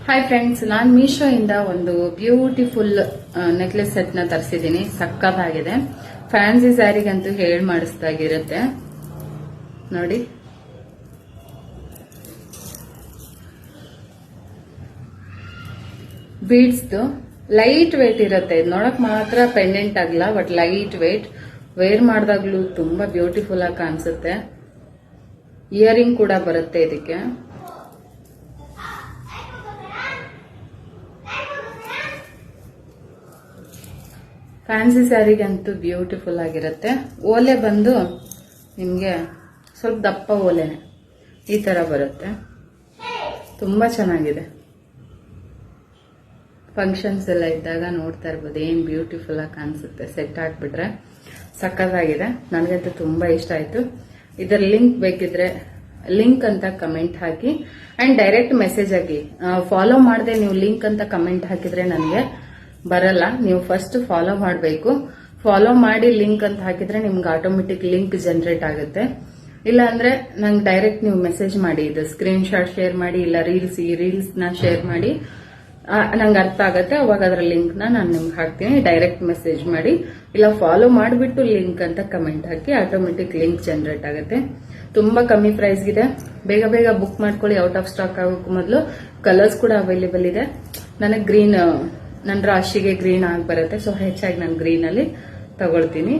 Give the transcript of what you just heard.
Hi friends, ನಾನು ಮೀಶೋ ಇಂದ ಒಂದು ಬ್ಯೂಟಿಫುಲ್ ನೆಕ್ಲೆಸ್ ಸೆಟ್ ನ ತರಿಸಿದೀನಿ. ಸಕ್ಕತ್ತಾಗಿದೆ. ಫ್ಯಾನ್ಸಿ ಸ್ಯಾರಿಗಂತೂ ಹೇಳಿ ಮಾಡಿಸ್ದಾಗಿರುತ್ತೆ ನೋಡಿ. ಬೀಡ್ಸ್ದು ಲೈಟ್ ವೇಟ್ ಇರುತ್ತೆ. ಇದು ನೋಡಕ್ ಮಾತ್ರ ಪೆಂಡೆಂಟ್ ಆಗಲ್ಲ, ಬಟ್ ಲೈಟ್ ವೇಟ್. ವೇರ್ ಮಾಡಿದಾಗ್ಲೂ ತುಂಬಾ ಬ್ಯೂಟಿಫುಲ್ ಆಗಿ ಕಾಣಿಸುತ್ತೆ. ಇಯರಿಂಗ್ ಕೂಡ ಬರುತ್ತೆ ಇದಕ್ಕೆ. ಫ್ಯಾನ್ಸಿ ಸ್ಯಾರಿಗಂತೂ ಬ್ಯೂಟಿಫುಲ್ ಆಗಿರುತ್ತೆ. ಓಲೆ ಬಂದು ನಿಮಗೆ ಸ್ವಲ್ಪ ದಪ್ಪ ಓಲೆನೆ ಈ ತರ ಬರುತ್ತೆ. ತುಂಬಾ ಚೆನ್ನಾಗಿದೆ. ಫಂಕ್ಷನ್ಸ್ ಎಲ್ಲ ಇದ್ದಾಗ ನೋಡ್ತಾ ಇರ್ಬೋದು ಏನ್ ಬ್ಯೂಟಿಫುಲ್ ಆಗಿ ಕಾಣಿಸುತ್ತೆ. ಸೆಟ್ ಹಾಕ್ಬಿಟ್ರೆ ಸಕ್ಕತ್ತಾಗಿದೆ. ನನಗಂತೂ ತುಂಬಾ ಇಷ್ಟ ಆಯ್ತು. ಇದರ ಲಿಂಕ್ ಬೇಕಿದ್ರೆ ಲಿಂಕ್ ಅಂತ comment hockey and direct message ಆಗಿ. ಫಾಲೋ ಮಾಡದೆ ನೀವು ಲಿಂಕ್ ಅಂತ ಕಮೆಂಟ್ ಹಾಕಿದ್ರೆ ನನಗೆ ಬರಲ್ಲ. ನೀವು ಫಸ್ಟ್ ಫಾಲೋ ಮಾಡಬೇಕು. ಫಾಲೋ ಮಾಡಿ ಲಿಂಕ್ ಅಂತ ಹಾಕಿದ್ರೆ ನಿಮ್ಗೆ ಆಟೋಮೆಟಿಕ್ ಲಿಂಕ್ ಜನರೇಟ್ ಆಗುತ್ತೆ. ಇಲ್ಲ ಅಂದ್ರೆ ನಂಗೆ ಡೈರೆಕ್ಟ್ ನೀವು ಮೆಸೇಜ್ ಮಾಡಿ, ಇದು ಸ್ಕ್ರೀನ್ ಶಾಟ್ ಶೇರ್ ಮಾಡಿ, ಇಲ್ಲ ಈ ರೀಲ್ಸ್ ನ ಶೇರ್ ಮಾಡಿ. ನಂಗೆ ಅರ್ಥ ಆಗುತ್ತೆ. ಅವಾಗ ಅದರ ಲಿಂಕ್ ನಾನು ನಿಮ್ಗೆ ಹಾಕ್ತೀನಿ. ಡೈರೆಕ್ಟ್ ಮೆಸೇಜ್ ಮಾಡಿ, ಇಲ್ಲ ಫಾಲೋ ಮಾಡಿಬಿಟ್ಟು ಲಿಂಕ್ ಅಂತ ಕಮೆಂಟ್ ಹಾಕಿ. ಆಟೋಮೆಟಿಕ್ ಲಿಂಕ್ ಜನರೇಟ್ ಆಗುತ್ತೆ. ತುಂಬಾ ಕಮ್ಮಿ ಪ್ರೈಸ್ಗಿದೆ. ಬೇಗ ಬೇಗ ಬುಕ್ ಮಾಡ್ಕೊಳ್ಳಿ. ಔಟ್ ಆಫ್ ಸ್ಟಾಕ್ ಆಗೋಕ್ಕೂ ಮೊದಲು. ಕಲರ್ಸ್ ಕೂಡ ಅವೈಲೇಬಲ್ ಇದೆ. ನನಗೆ ಗ್ರೀನ್, ನನ್ನ ರಾಶಿಗೆ ಗ್ರೀನ್ ಆಗಿ ಬರುತ್ತೆ. ಸೊ ಹೆಚ್ಚಾಗಿ ನಾನು ಗ್ರೀನ್ ಅಲ್ಲಿ ತಗೊಳ್ತೀನಿ.